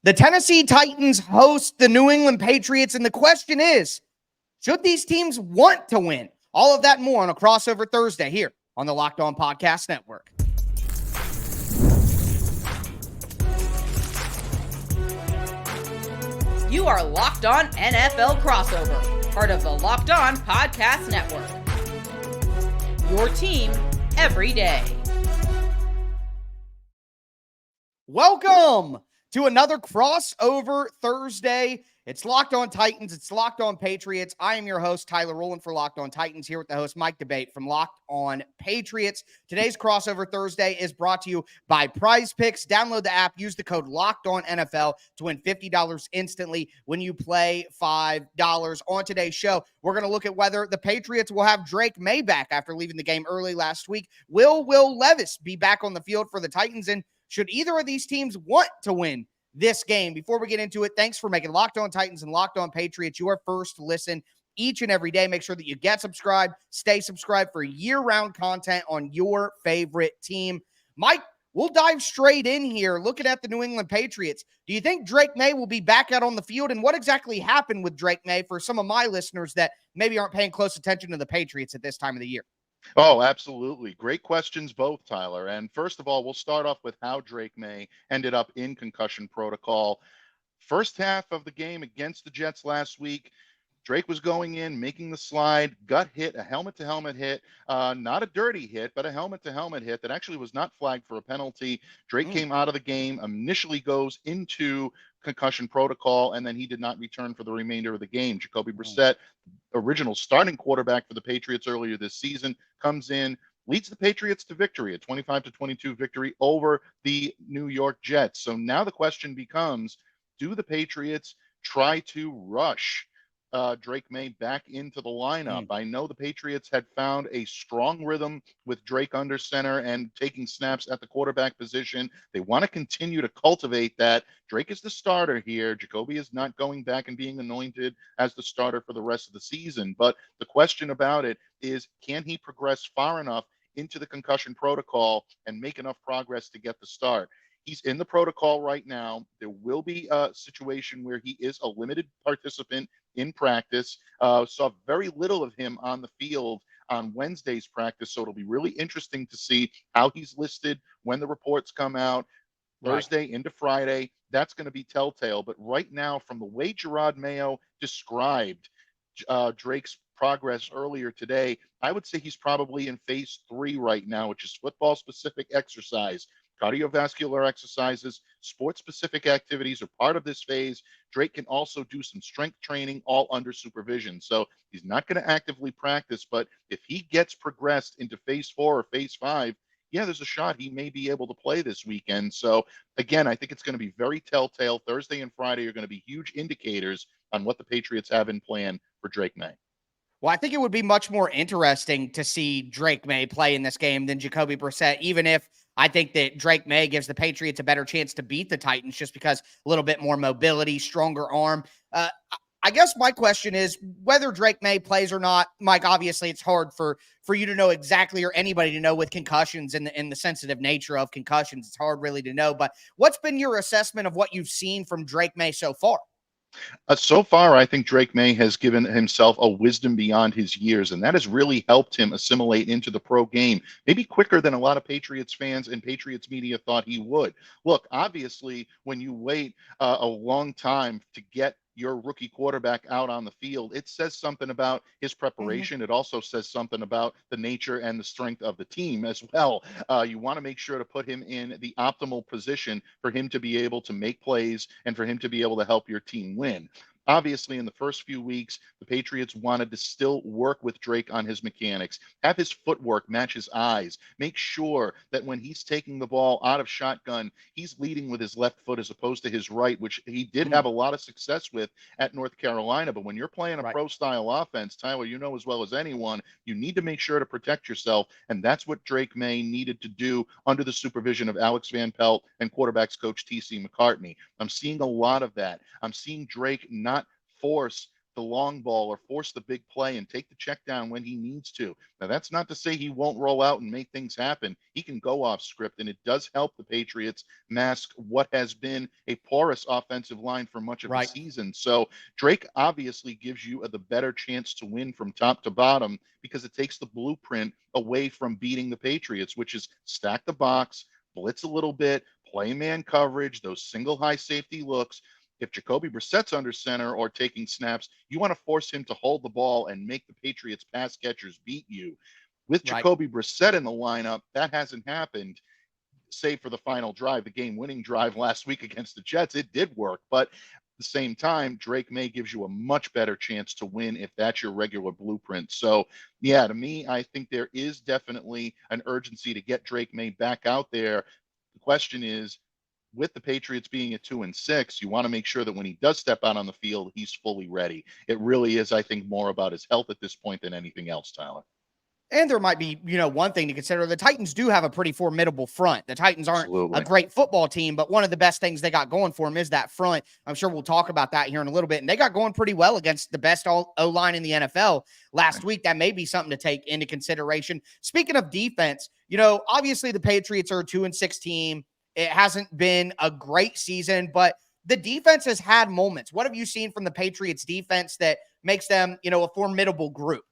The Tennessee Titans host the New England Patriots, and the question is, should these teams want to win? All of that and more on a crossover Thursday here on the Locked On Podcast Network. You are Locked On NFL Crossover, part of the Locked On Podcast Network. Your team every day. Welcome to another crossover Thursday. It's Locked On Titans. It's Locked On Patriots. I am your host, Tyler Rowland for Locked On Titans, here with the host, Mike Debate from Locked On Patriots. Today's crossover Thursday is brought to you by Prize Picks. Download the app. Use the code Locked On NFL to win $50 instantly when you play $5. On today's show, we're going to look at whether the Patriots will have Drake Maye back after leaving the game early last week. Will Levis be back on the field for the Titans? And should either of these teams want to win this game? Before we get into it, thanks for making Locked On Titans and Locked On Patriots your first listen each and every day. Make sure that you get subscribed, stay subscribed for year-round content on your favorite team. Mike, we'll dive straight in here looking at the New England Patriots. Do you think Drake Maye will be back out on the field? And what exactly happened with Drake Maye for some of my listeners that maybe aren't paying close attention to the Patriots at this time of the year? Oh, absolutely. Great questions both, Tyler. And first of all, we'll start off with how Drake Maye ended up in concussion protocol. First half of the game against the Jets last week, Drake was going in, making the slide, got hit, a helmet-to-helmet hit, not a dirty hit, but a helmet-to-helmet hit that actually was not flagged for a penalty. Drake came out of the game, initially goes into concussion protocol, and then he did not return for the remainder of the game. Jacoby Brissett, original starting quarterback for the Patriots earlier this season, comes in, leads the Patriots to victory, a 25-22 victory over the New York Jets. So now the question becomes, do the Patriots try to rush Drake Maye back into the lineup? I know the Patriots had found a strong rhythm with Drake under center and taking snaps at the quarterback position. They want to continue to cultivate that. Drake is the starter here. Jacoby is not going back and being anointed as the starter for the rest of the season. But the question about it is, can he progress far enough into the concussion protocol and make enough progress to get the start? He's in the protocol right now. There will be a situation where he is a limited participant in practice. Saw very little of him on the field on Wednesday's practice, so it'll be really interesting to see how he's listed when the reports come out. Thursday into Friday, that's going to be telltale. But right now, from the way Gerard Mayo described Drake's progress earlier today, I would say he's probably in phase 3 right now, which is football-specific exercise. Cardiovascular exercises, sports-specific activities are part of this phase. Drake can also do some strength training, all under supervision. So he's not going to actively practice, but if he gets progressed into phase 4 or phase 5, yeah, there's a shot he may be able to play this weekend. So again, I think it's going to be very telltale. Thursday and Friday are going to be huge indicators on what the Patriots have in plan for Drake Maye. Well, I think it would be much more interesting to see Drake Maye play in this game than Jacoby Brissett, even if I think that Drake Maye gives the Patriots a better chance to beat the Titans just because a little bit more mobility, stronger arm. I guess my question is whether Drake Maye plays or not. Mike, obviously it's hard for you to know exactly, or anybody to know with concussions and the sensitive nature of concussions. It's hard really to know. But what's been your assessment of what you've seen from Drake Maye so far? So far, I think Drake Maye has given himself a wisdom beyond his years, and that has really helped him assimilate into the pro game, maybe quicker than a lot of Patriots fans and Patriots media thought he would. Look, obviously, when you wait a long time to get your rookie quarterback out on the field, it says something about his preparation. It also says something about the nature and the strength of the team as well. You want to make sure to put him in the optimal position for him to be able to make plays and for him to be able to help your team win. Obviously, in the first few weeks, the Patriots wanted to still work with Drake on his mechanics, have his footwork match his eyes, make sure that when he's taking the ball out of shotgun, he's leading with his left foot as opposed to his right, which he did have a lot of success with at North Carolina. But when you're playing a pro-style offense, Tyler, you know as well as anyone, you need to make sure to protect yourself, and that's what Drake Maye needed to do under the supervision of Alex Van Pelt and quarterbacks coach T.C. McCartney. I'm seeing a lot of that. I'm seeing Drake not force the long ball or force the big play and take the check down when he needs to. Now, that's not to say he won't roll out and make things happen. He can go off script, and it does help the Patriots mask what has been a porous offensive line for much of the Right. season. So Drake obviously gives you the better chance to win from top to bottom because it takes the blueprint away from beating the Patriots, which is stack the box, blitz a little bit, play man coverage, those single high safety looks. If Jacoby Brissett's under center or taking snaps, you want to force him to hold the ball and make the Patriots pass catchers beat you. With Right. Jacoby Brissett in the lineup, that hasn't happened, save for the final drive, the game-winning drive last week against the Jets. It did work, but at the same time, Drake Maye gives you a much better chance to win if that's your regular blueprint. So, yeah, to me, I think there is definitely an urgency to get Drake Maye back out there. The question is, with the Patriots being at 2-6, you want to make sure that when he does step out on the field, he's fully ready. It really is, I think, more about his health at this point than anything else, Tyler. And there might be, one thing to consider. The Titans do have a pretty formidable front. The Titans aren't Absolutely. a great football team, but one of the best things they got going for them is that front. I'm sure we'll talk about that here in a little bit. And they got going pretty well against the best O-line in the NFL last week. That may be something to take into consideration. Speaking of defense, obviously the Patriots are a 2-6 team. It hasn't been a great season, but the defense has had moments. What have you seen from the Patriots defense that makes them, a formidable group?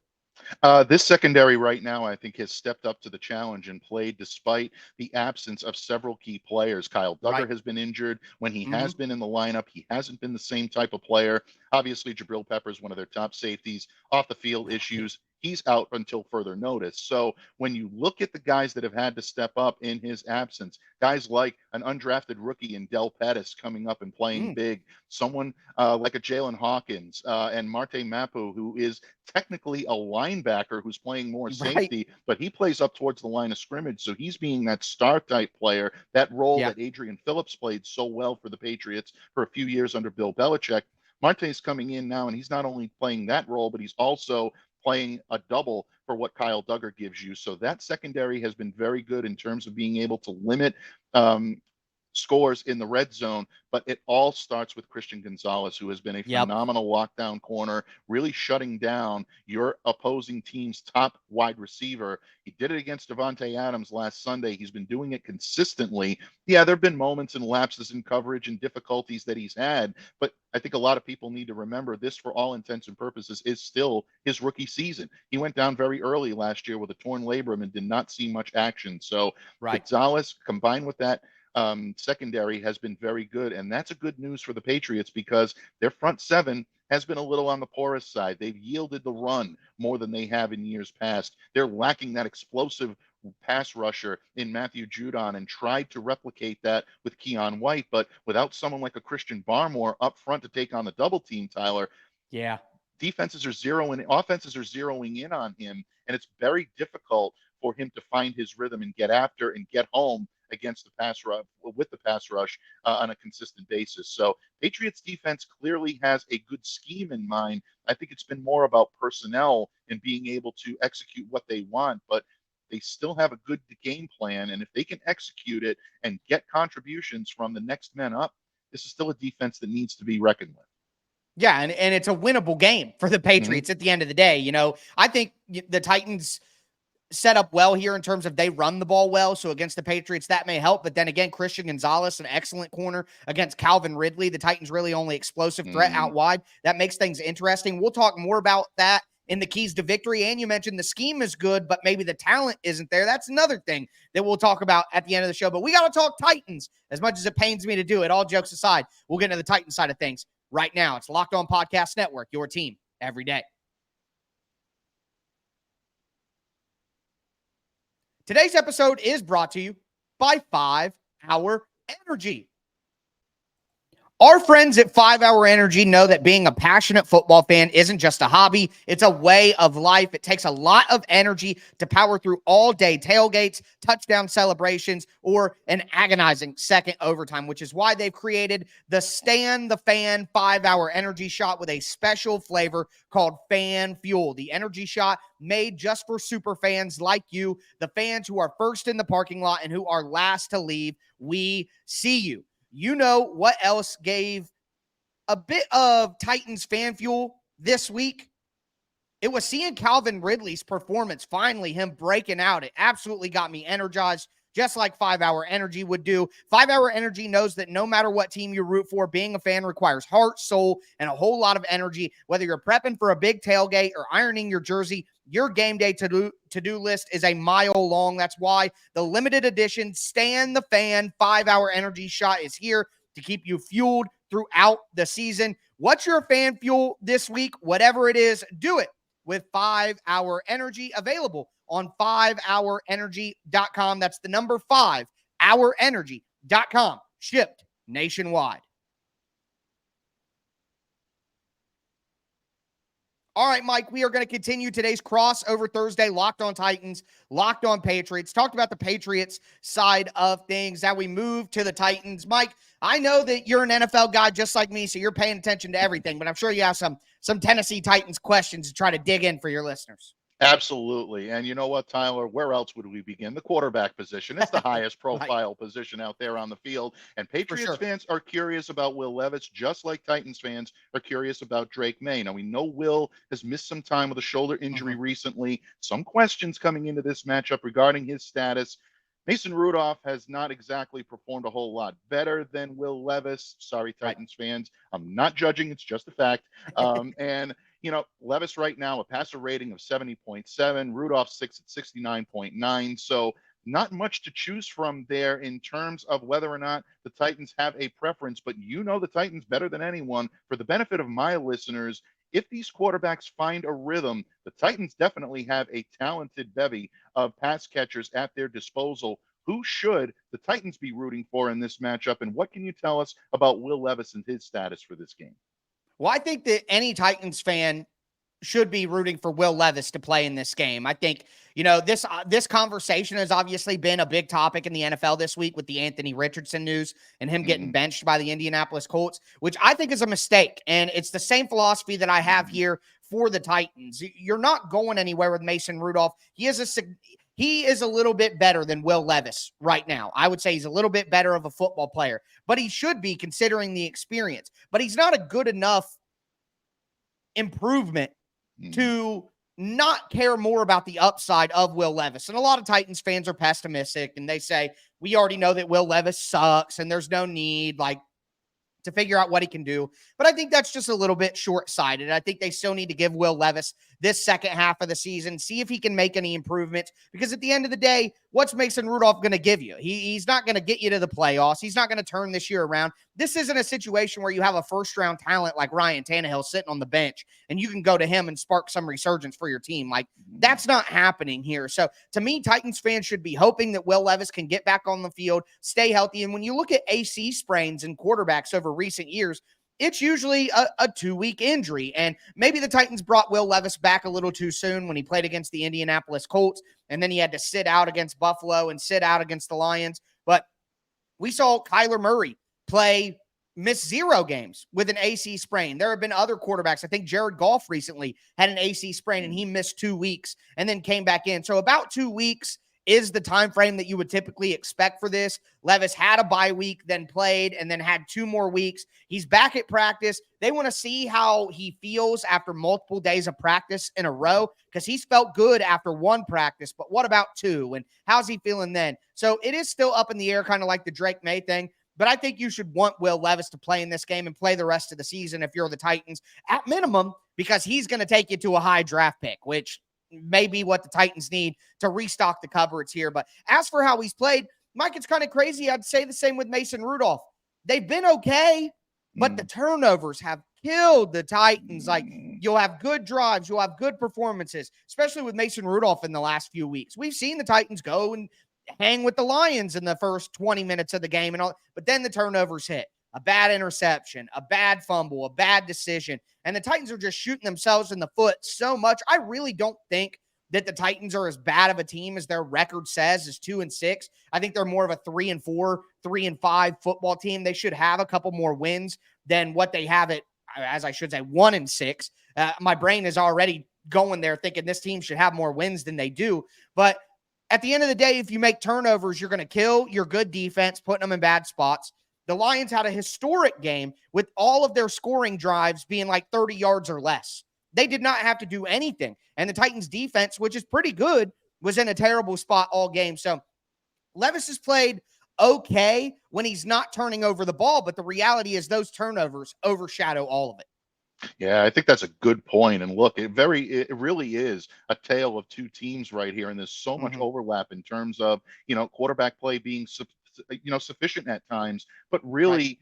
This secondary right now, I think, has stepped up to the challenge and played despite the absence of several key players. Kyle Duggar has been injured. When he has been in the lineup, he hasn't been the same type of player. Obviously, Jabril Peppers, one of their top safeties, off the field issues. He's out until further notice. So when you look at the guys that have had to step up in his absence, guys like an undrafted rookie in Del Pettis coming up and playing big, someone like a Jalen Hawkins and Marte Mapu, who is technically a linebacker who's playing more safety, but he plays up towards the line of scrimmage. So he's being that star type player, that role that Adrian Phillips played so well for the Patriots for a few years under Bill Belichick. Marte's coming in now, and he's not only playing that role, but he's also playing a double for what Kyle Duggar gives you. So that secondary has been very good in terms of being able to limit scores in the red zone, but it all starts with Christian Gonzalez, who has been a phenomenal lockdown corner, really shutting down your opposing team's top wide receiver. He did it against Davante Adams last Sunday. He's been doing it consistently. Yeah, there have been moments and lapses in coverage and difficulties that he's had, but I think a lot of people need to remember this, for all intents and purposes, is still his rookie season. He went down very early last year with a torn labrum and did not see much action. So Gonzalez, combined with that secondary, has been very good, and that's a good news for the Patriots because their front seven has been a little on the porous side. They've yielded the run more than they have in years past. They're lacking that explosive pass rusher in Matthew Judon and tried to replicate that with Keon White, but without someone like a Christian Barmore up front to take on the double team, Tyler, offenses are zeroing in on him, and it's very difficult for him to find his rhythm and get after and get home against the pass rush on a consistent basis. So Patriots defense clearly has a good scheme in mind. I think it's been more about personnel and being able to execute what they want, but they still have a good game plan. And if they can execute it and get contributions from the next men up, this is still a defense that needs to be reckoned with. Yeah, and it's a winnable game for the Patriots at the end of the day. I think the Titans set up well here in terms of they run the ball well. So against the Patriots, that may help. But then again, Christian Gonzalez, an excellent corner against Calvin Ridley. The Titans really only explosive threat out wide. That makes things interesting. We'll talk more about that in the keys to victory. And you mentioned the scheme is good, but maybe the talent isn't there. That's another thing that we'll talk about at the end of the show. But we got to talk Titans as much as it pains me to do it. All jokes aside, we'll get into the Titans side of things right now. It's Locked On Podcast Network, your team every day. Today's episode is brought to you by 5 Hour Energy. Our friends at 5 Hour Energy know that being a passionate football fan isn't just a hobby, it's a way of life. It takes a lot of energy to power through all-day tailgates, touchdown celebrations, or an agonizing second overtime, which is why they've created the Stan the Fan 5 Hour Energy Shot with a special flavor called Fan Fuel. The energy shot made just for super fans like you, the fans who are first in the parking lot and who are last to leave. We see you. You know what else gave a bit of Titans fan fuel this week, it was seeing Calvin Ridley's performance, finally, him breaking out. It absolutely got me energized, just like 5 Hour Energy would do. 5 Hour Energy knows that no matter what team you root for, being a fan requires heart, soul, and a whole lot of energy. Whether you're prepping for a big tailgate or ironing your jersey, your game day to-do list is a mile long. That's why the limited edition Stan the Fan 5 Hour Energy shot is here to keep you fueled throughout the season. What's your fan fuel this week? Whatever it is, do it with 5 Hour Energy, available on 5hourenergy.com. That's the number 5hourenergy.com, shipped nationwide. All right, Mike, we are going to continue today's crossover Thursday, Locked on Titans, Locked on Patriots. Talked about the Patriots side of things. Now we move to the Titans. Mike, I know that you're an NFL guy just like me, so you're paying attention to everything, but I'm sure you have some Tennessee Titans questions to try to dig in for your listeners. Absolutely. And you know what, Tyler? Where else would we begin? The quarterback position. It's the highest profile position out there on the field. And Patriots fans are curious about Will Levis, just like Titans fans are curious about Drake Maye. Now, we know Will has missed some time with a shoulder injury recently. Some questions coming into this matchup regarding his status. Mason Rudolph has not exactly performed a whole lot better than Will Levis. Sorry, Titans fans. I'm not judging. It's just a fact. And Levis right now, a passer rating of 70.7, Rudolph 6 at 69.9. So not much to choose from there in terms of whether or not the Titans have a preference. But the Titans better than anyone. For the benefit of my listeners, if these quarterbacks find a rhythm, the Titans definitely have a talented bevy of pass catchers at their disposal. Who should the Titans be rooting for in this matchup? And what can you tell us about Will Levis and his status for this game? Well, I think that any Titans fan should be rooting for Will Levis to play in this game. I think, this conversation has obviously been a big topic in the NFL this week with the Anthony Richardson news and him getting benched by the Indianapolis Colts, which I think is a mistake. And it's the same philosophy that I have here for the Titans. You're not going anywhere with Mason Rudolph. He is a little bit better than Will Levis right now. I would say he's a little bit better of a football player, but he should be considering the experience. But he's not a good enough improvement to not care more about the upside of Will Levis. And a lot of Titans fans are pessimistic, and they say, we already know that Will Levis sucks, and there's no need, to figure out what he can do. But I think that's just a little bit short-sighted. I think they still need to give Will Levis this second half of the season, see if he can make any improvements, because at the end of the day, what's Mason Rudolph going to give you? He's not going to get you to the playoffs. He's not going to turn this year around. This isn't a situation where you have a first-round talent like Ryan Tannehill sitting on the bench, and you can go to him and spark some resurgence for your team. That's not happening here. So, to me, Titans fans should be hoping that Will Levis can get back on the field, stay healthy. And when you look at AC sprains and quarterbacks over recent years, it's usually a 2-week injury. And maybe the Titans brought Will Levis back a little too soon when he played against the Indianapolis Colts, and then he had to sit out against Buffalo and sit out against the Lions. But we saw Kyler Murray miss 0 games with an AC sprain. There have been other quarterbacks. I think Jared Goff recently had an AC sprain, and he missed 2 weeks and then came back in. So about 2 weeks is the time frame that you would typically expect for this. Levis had a bye week, then played, and then had 2 more weeks. He's back at practice. They want to see how he feels after multiple days of practice in a row, because he's felt good after 1 practice, but what about 2? And how's he feeling then? So it is still up in the air, kind of like the Drake Maye thing. But I think you should want Will Levis to play in this game and play the rest of the season if you're the Titans, at minimum, because he's going to take you to a high draft pick, which may be what the Titans need to restock the cupboards here. But as for how he's played, Mike, it's kind of crazy. I'd say the same with Mason Rudolph. They've been okay, but the turnovers have killed the Titans. You'll have good drives, you'll have good performances, especially with Mason Rudolph in the last few weeks. We've seen the Titans go and hang with the Lions in the first 20 minutes of the game and all, but then the turnovers hit. A bad interception, a bad fumble, a bad decision. And the Titans are just shooting themselves in the foot so much. I really don't think that the Titans are as bad of a team as their record says, is 2-6. I think they're more of a 3-4, 3-5 football team. They should have a couple more wins than what they have at, as I should say, 1-6. My brain is already going there thinking this team should have more wins than they do. But at the end of the day, if you make turnovers, you're going to kill your good defense, putting them in bad spots. The Lions had a historic game with all of their scoring drives being 30 yards or less. they did not have to do anything. And the Titans defense, which is pretty good, was in a terrible spot all game. So Levis has played okay when he's not turning over the ball, but the reality is those turnovers overshadow all of it. Yeah, I think that's a good point. And look, it really is a tale of two teams right here, and there's so much Mm-hmm. overlap in terms of quarterback play being sufficient at times, but Right. really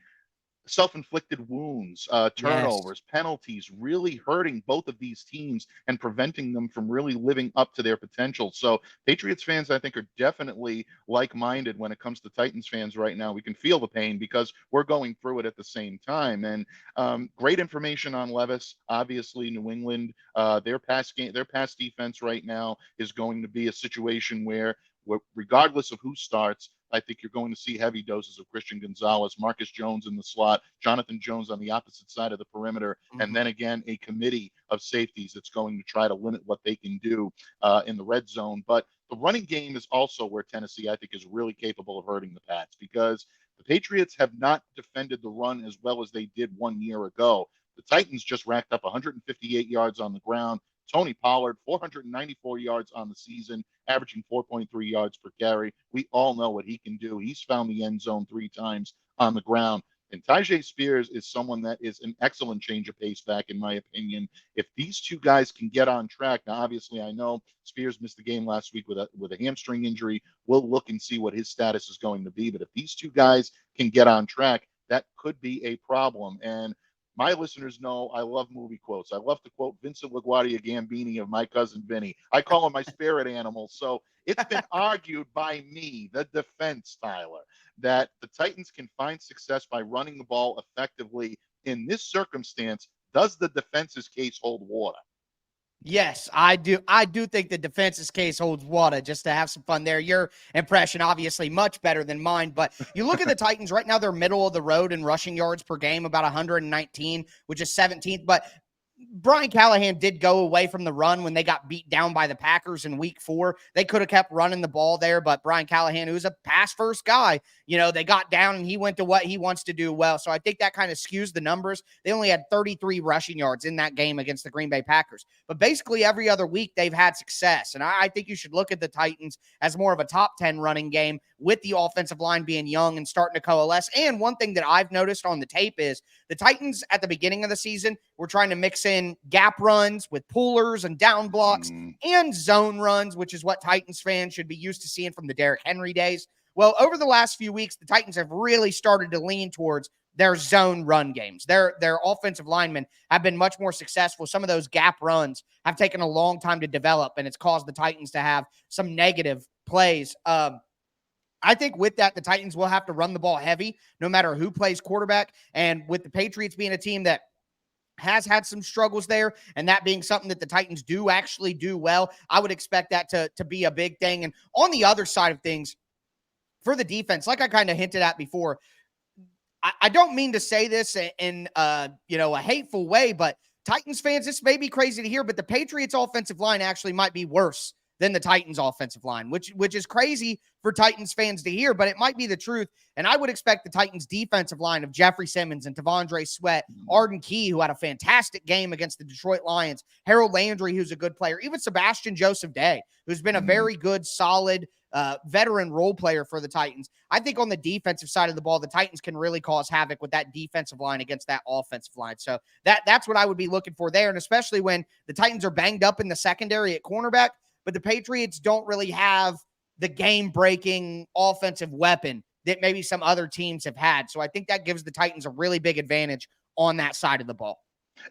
self-inflicted wounds, Yes. turnovers, penalties, really hurting both of these teams and preventing them from really living up to their potential. So Patriots fans, I think, are definitely like-minded when it comes to Titans fans right now. We can feel the pain because we're going through it at the same time. And great information on Levis. Obviously, New England, their pass defense right now is going to be a situation where regardless of who starts, I think you're going to see heavy doses of Christian Gonzalez, Marcus Jones in the slot, Jonathan Jones on the opposite side of the perimeter, and Mm-hmm. then again a committee of safeties that's going to try to limit what they can do in the red zone. But the running game is also where Tennessee, I think, is really capable of hurting the Pats because the Patriots have not defended the run as well as they did 1 year ago. The Titans just racked up 158 yards on the ground. Tony Pollard, 494 yards on the season, averaging 4.3 yards per carry. We all know what he can do. He's found the end zone 3 times on the ground. And Tyjae Spears is someone that is an excellent change of pace back, in my opinion. If these two guys can get on track, now obviously I know Spears missed the game last week with a hamstring injury. We'll look and see what his status is going to be. But if these two guys can get on track, that could be a problem. And my listeners know I love movie quotes. I love to quote Vincent LaGuardia Gambini of My Cousin Vinny. I call him my spirit animal. So it's been argued by me, the defense, Tyler, that the Titans can find success by running the ball effectively. In this circumstance, does the defense's case hold water? Yes, I do. I do think the defense's case holds water, just to have some fun there. Your impression, obviously, much better than mine. But you look at the Titans right now, they're middle of the road in rushing yards per game, about 119, which is 17th. But Brian Callahan did go away from the run when they got beat down by the Packers in week 4. They could have kept running the ball there, but Brian Callahan, who's a pass first guy, they got down and he went to what he wants to do well. So I think that kind of skews the numbers. They only had 33 rushing yards in that game against the Green Bay Packers. But basically every other week they've had success. And I think you should look at the Titans as more of a top 10 running game with the offensive line being young and starting to coalesce. And one thing that I've noticed on the tape is the Titans at the beginning of the season were trying to mix in gap runs with pullers and down blocks and zone runs, which is what Titans fans should be used to seeing from the Derrick Henry days. Well, over the last few weeks, the Titans have really started to lean towards their zone run games. Their offensive linemen have been much more successful. Some of those gap runs have taken a long time to develop, and it's caused the Titans to have some negative plays. I think with that, the Titans will have to run the ball heavy, no matter who plays quarterback. And with the Patriots being a team that has had some struggles there, and that being something that the Titans do actually do well, I would expect that to be a big thing. And on the other side of things, for the defense, like I kind of hinted at before, I don't mean to say this in a hateful way, but Titans fans, this may be crazy to hear, but the Patriots offensive line actually might be worse than the Titans offensive line, which is crazy for Titans fans to hear, but it might be the truth. And I would expect the Titans defensive line of Jeffrey Simmons and Tavondre Sweat, Arden Key, who had a fantastic game against the Detroit Lions, Harold Landry, who's a good player, even Sebastian Joseph Day, who's been a very good, solid veteran role player for the Titans. I think on the defensive side of the ball, the Titans can really cause havoc with that defensive line against that offensive line. So that's what I would be looking for there. And especially when the Titans are banged up in the secondary at cornerback, but the Patriots don't really have the game-breaking offensive weapon that maybe some other teams have had. So I think that gives the Titans a really big advantage on that side of the ball.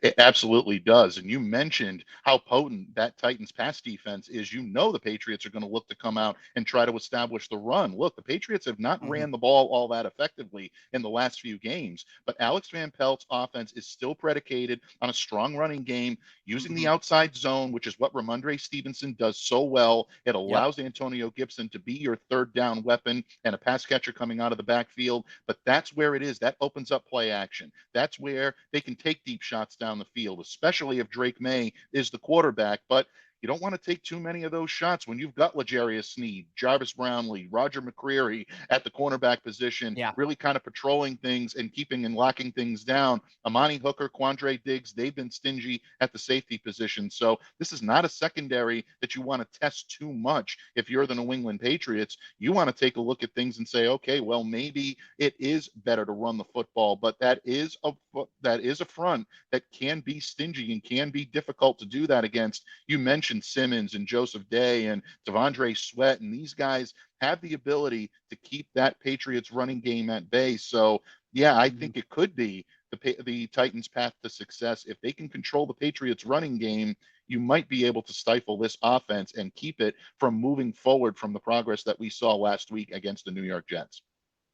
It absolutely does. And you mentioned how potent that Titans pass defense is. The Patriots are going to look to come out and try to establish the run. Look, the Patriots have not ran the ball all that effectively in the last few games, but Alex Van Pelt's offense is still predicated on a strong running game using the outside zone, which is what Ramondre Stevenson does so well. It allows Antonio Gibson to be your third down weapon and a pass catcher coming out of the backfield. But that's where it is. That opens up play action. That's where they can take deep shots down the field, especially if Drake Maye is the quarterback. But you don't want to take too many of those shots when you've got L'Jarius Sneed, Jarvis Brownlee, Roger McCreary at the cornerback position, Yeah. really kind of patrolling things and keeping and locking things down. Amani Hooker, Quandre Diggs, they've been stingy at the safety position. So this is not a secondary that you want to test too much. If you're the New England Patriots, you want to take a look at things and say, okay, well, maybe it is better to run the football, but that is a front that can be stingy and can be difficult to do that against. You mentioned Simmons and Joseph Day and Devondre Sweat, and these guys have the ability to keep that Patriots running game at bay. So yeah, I think it could be the Titans' path to success. If they can control the Patriots running game, you might be able to stifle this offense and keep it from moving forward from the progress that we saw last week against the New York Jets.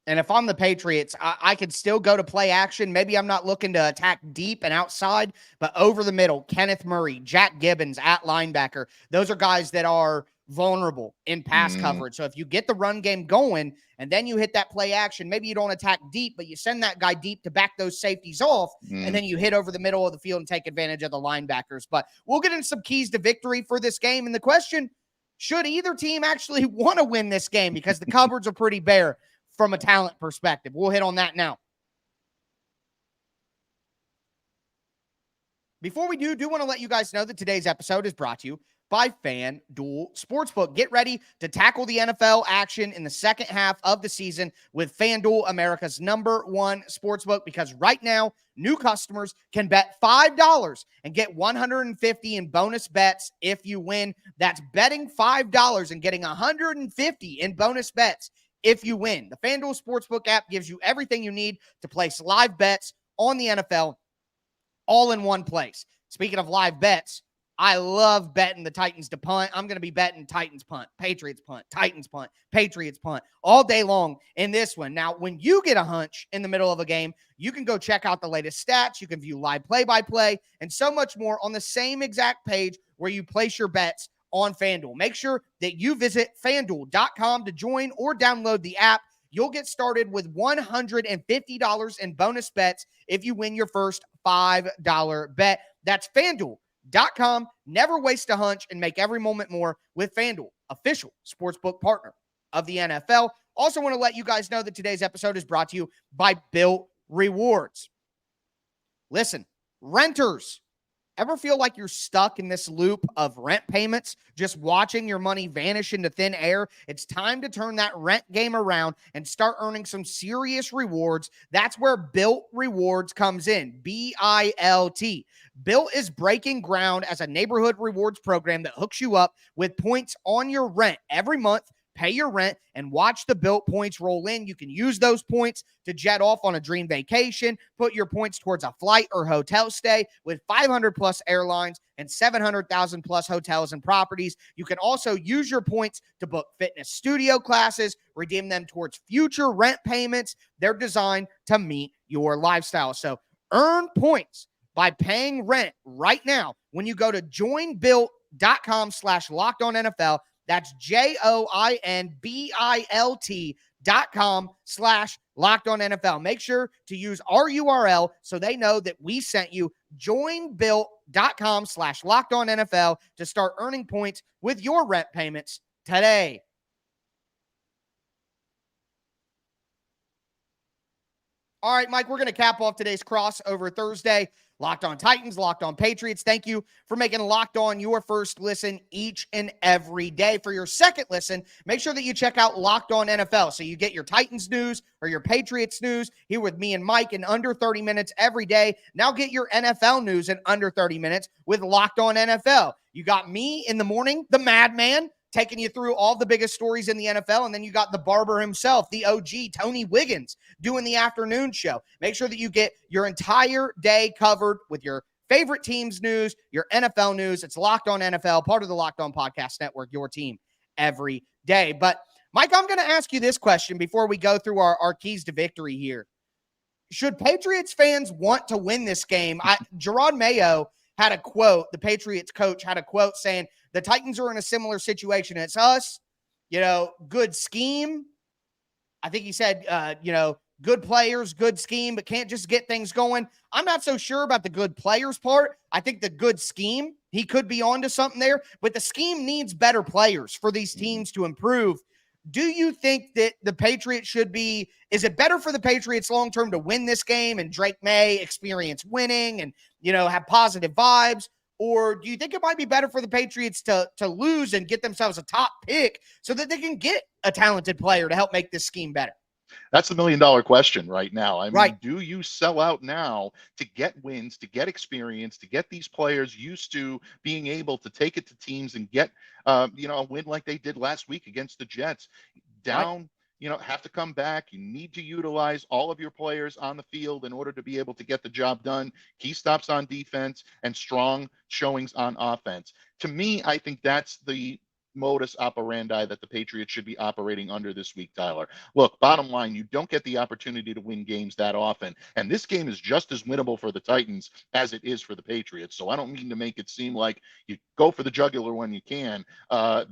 And if I'm the Patriots, I could still go to play action. Maybe I'm not looking to attack deep and outside, but over the middle, Kenneth Murray, Jack Gibbons at linebacker. Those are guys that are vulnerable in pass coverage. So if you get the run game going and then you hit that play action, maybe you don't attack deep, but you send that guy deep to back those safeties off, and then you hit over the middle of the field and take advantage of the linebackers. But we'll get into some keys to victory for this game. And the question, should either team actually want to win this game? Because the cupboards are pretty bare from a talent perspective. We'll hit on that now. Before we do want to let you guys know that today's episode is brought to you by FanDuel Sportsbook. Get ready to tackle the NFL action in the second half of the season with FanDuel, America's #1 sportsbook, because right now, new customers can bet $5 and get $150 in bonus bets if you win. That's betting $5 and getting $150 in bonus bets if you win. The FanDuel Sportsbook app gives you everything you need to place live bets on the NFL all in one place. Speaking of live bets, I love betting the Titans to punt. I'm going to be betting Titans punt, Patriots punt, Titans punt, Patriots punt all day long in this one. Now, when you get a hunch in the middle of a game, you can go check out the latest stats. You can view live play-by-play and so much more on the same exact page where you place your bets on FanDuel. Make sure that you visit FanDuel.com to join or download the app. You'll get started with $150 in bonus bets if you win your first $5 bet. That's FanDuel.com. Never waste a hunch and make every moment more with FanDuel, official sportsbook partner of the NFL. Also want to let you guys know that today's episode is brought to you by Bilt Rewards. Listen, renters, ever feel like you're stuck in this loop of rent payments, just watching your money vanish into thin air? It's time to turn that rent game around and start earning some serious rewards. That's where Bilt Rewards comes in, B-I-L-T. Bilt is breaking ground as a neighborhood rewards program that hooks you up with points on your rent every month. Pay your rent and watch the Bilt points roll in. You can use those points to jet off on a dream vacation, put your points towards a flight or hotel stay with 500 plus airlines and 700,000 plus hotels and properties. You can also use your points to book fitness studio classes, redeem them towards future rent payments. They're designed to meet your lifestyle. So earn points by paying rent right now when you go to joinbilt.com/lockedonnfl. That's joinbilt.com/lockedonnfl. Make sure to use our URL so they know that we sent you. Joinbilt.com/lockedonnfl to start earning points with your rent payments today. All right, Mike, we're going to cap off today's crossover Thursday. Locked On Titans, Locked On Patriots. Thank you for making Locked On your first listen each and every day. For your second listen, make sure that you check out Locked On NFL so you get your Titans news or your Patriots news here with me and Mike in under 30 minutes every day. Now get your NFL news in under 30 minutes with Locked On NFL. You got me in the morning, the madman, taking you through all the biggest stories in the NFL. And then you got the barber himself, the OG, Tony Wiggins, doing the afternoon show. Make sure that you get your entire day covered with your favorite team's news, your NFL news. It's Locked On NFL, part of the Locked On Podcast Network, your team every day. But, Mike, I'm going to ask you this question before we go through our keys to victory here. Should Patriots fans want to win this game? Drake Maye had a quote, the Patriots coach had a quote saying, the Titans are in a similar situation. It's us, good scheme. I think he said, good players, good scheme, but can't just get things going. I'm not so sure about the good players part. I think the good scheme, he could be onto something there, but the scheme needs better players for these teams to improve. Do you think that the Patriots should be, is it better for the Patriots long term to win this game and Drake Maye experience winning and, have positive vibes? Or do you think it might be better for the Patriots to lose and get themselves a top pick so that they can get a talented player to help make this scheme better? That's the $1 million question right now. I Right. mean, do you sell out now to get wins, to get experience, to get these players used to being able to take it to teams and get, a win like they did last week against the Jets? Right. Down, have to come back. You need to utilize all of your players on the field in order to be able to get the job done. Key stops on defense and strong showings on offense. To me, I think that's the modus operandi that the Patriots should be operating under this week, Tyler. Look, bottom line, you don't get the opportunity to win games that often. And this game is just as winnable for the Titans as it is for the Patriots. So I don't mean to make it seem like you go for the jugular when you can.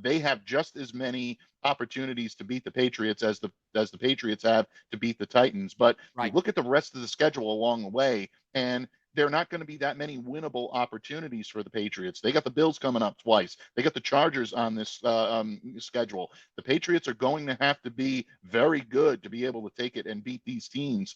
They have just as many opportunities to beat the Patriots as the Patriots have to beat the Titans. But you Right. look at the rest of the schedule along the way, and there are not going to be that many winnable opportunities for the Patriots. They got the Bills coming up twice. They got the Chargers on this schedule. The Patriots are going to have to be very good to be able to take it and beat these teams.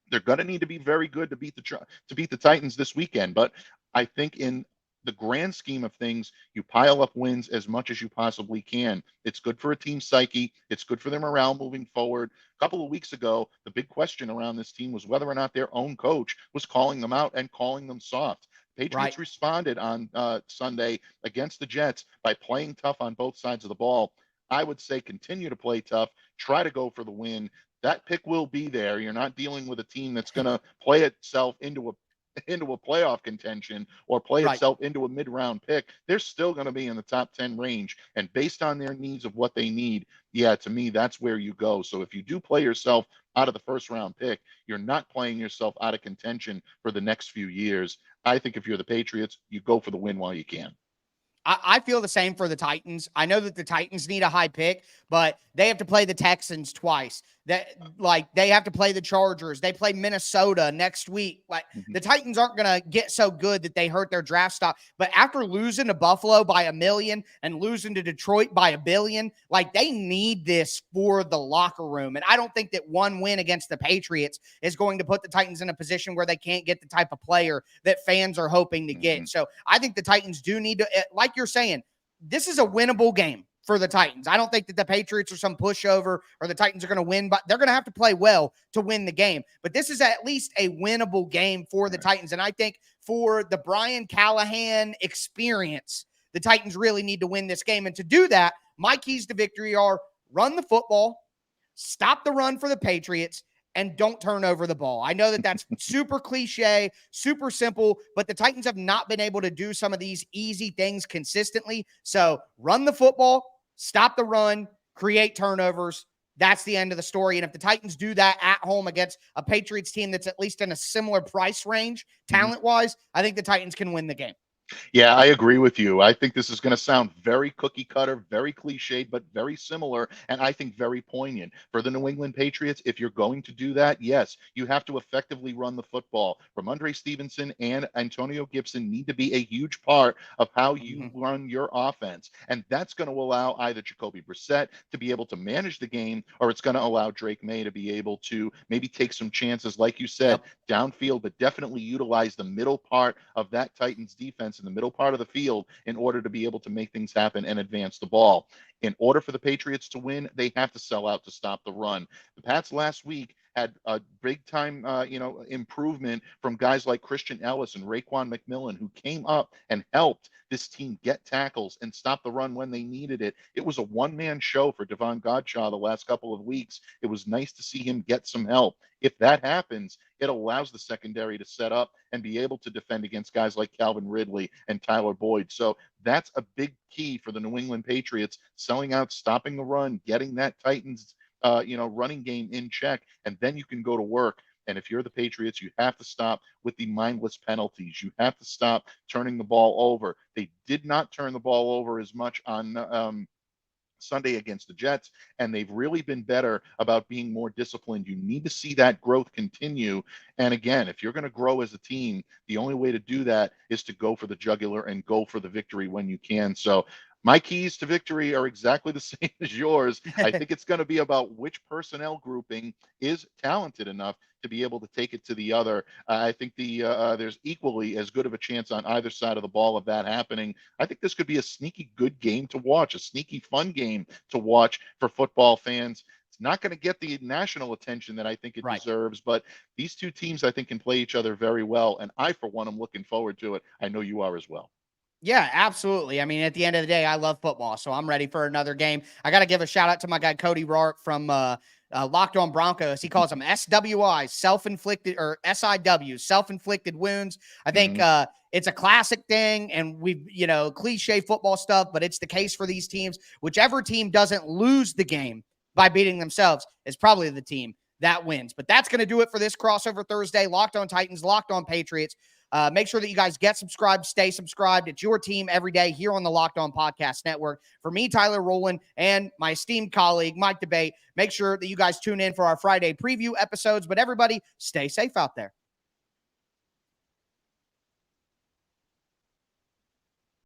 They're going to need to be very good to beat the Titans this weekend. But I think in the grand scheme of things, you pile up wins as much as you possibly can. It's good for a team psyche. It's good for their morale moving forward. A couple of weeks ago, the big question around this team was whether or not their own coach was calling them out and calling them soft. Right. Patriots responded on Sunday against the Jets by playing tough on both sides of the ball. I would say continue to play tough, try to go for the win. That pick will be there. You're not dealing with a team that's going to play itself into a playoff contention or play Right. itself into a mid-round pick. They're still going to be in the top 10 range. And based on their needs of what they need, yeah, to me, that's where you go. So if you do play yourself out of the first round pick, you're not playing yourself out of contention for the next few years. I think if you're the Patriots, you go for the win while you can. I feel the same for the Titans. I know that the Titans need a high pick, but they have to play the Texans twice. They have to play the Chargers. They play Minnesota next week. The Titans aren't going to get so good that they hurt their draft stock. But after losing to Buffalo by 1 million and losing to Detroit by 1 billion, they need this for the locker room. And I don't think that one win against the Patriots is going to put the Titans in a position where they can't get the type of player that fans are hoping to get. So I think the Titans do need to, like you're saying, this is a winnable game for the Titans. I don't think that the Patriots are some pushover or the Titans are going to win, but they're going to have to play well to win the game. But this is at least a winnable game for the Titans. And I think for the Brian Callahan experience, the Titans really need to win this game. And to do that, my keys to victory are run the football, stop the run for the Patriots, and don't turn over the ball. I know that that's super cliche, super simple, but the Titans have not been able to do some of these easy things consistently. So run the football, stop the run, create turnovers. That's the end of the story. And if the Titans do that at home against a Patriots team that's at least in a similar price range, talent-wise, I think the Titans can win the game. Yeah, I agree with you. I think this is going to sound very cookie cutter, very cliched, but very similar, and I think very poignant. For the New England Patriots, if you're going to do that, yes, you have to effectively run the football. Ramondre Stevenson and Antonio Gibson need to be a huge part of how you run your offense. And that's going to allow either Jacoby Brissett to be able to manage the game, or it's going to allow Drake Maye to be able to maybe take some chances, like you said, downfield, but definitely utilize the middle part of that Titans defense in the middle part of the field in order to be able to make things happen and advance the ball. In order for the Patriots to win, they have to sell out to stop the run. The Pats last week had a big time, improvement from guys like Christian Ellis and Raekwon McMillan, who came up and helped this team get tackles and stop the run when they needed it. It was a one-man show for Devon Godshaw the last couple of weeks. It was nice to see him get some help. If that happens, it allows the secondary to set up and be able to defend against guys like Calvin Ridley and Tyler Boyd. So that's a big key for the New England Patriots, selling out, stopping the run, getting that Titans running game in check, and then you can go to work. And if you're the Patriots, you have to stop with the mindless penalties. You have to stop turning the ball over. They did not turn the ball over as much on Sunday against the Jets, and they've really been better about being more disciplined. You need to see that growth continue. And again, if you're going to grow as a team, the only way to do that is to go for the jugular and go for the victory when you can. So my keys to victory are exactly the same as yours. I think it's going to be about which personnel grouping is talented enough to be able to take it to the other. I think there's equally as good of a chance on either side of the ball of that happening. I think this could be a sneaky good game to watch, a sneaky fun game to watch for football fans. It's not going to get the national attention that I think it deserves, but these two teams I think can play each other very well, and I, for one, am looking forward to it. I know you are as well. Yeah, absolutely. I mean, at the end of the day, I love football, so I'm ready for another game. I got to give a shout out to my guy Cody Rourke from Locked On Broncos. He calls them SWIs, self-inflicted, or SIWs, self-inflicted wounds. I think it's a classic thing, and we've, cliche football stuff, but it's the case for these teams. Whichever team doesn't lose the game by beating themselves is probably the team that wins. But that's going to do it for this crossover Thursday. Locked On Titans, Locked On Patriots. Make sure that you guys get subscribed, stay subscribed. It's your team every day here on the Locked On Podcast Network. For me, Tyler Rowland, and my esteemed colleague, Mike Debate, make sure that you guys tune in for our Friday preview episodes. But everybody, stay safe out there.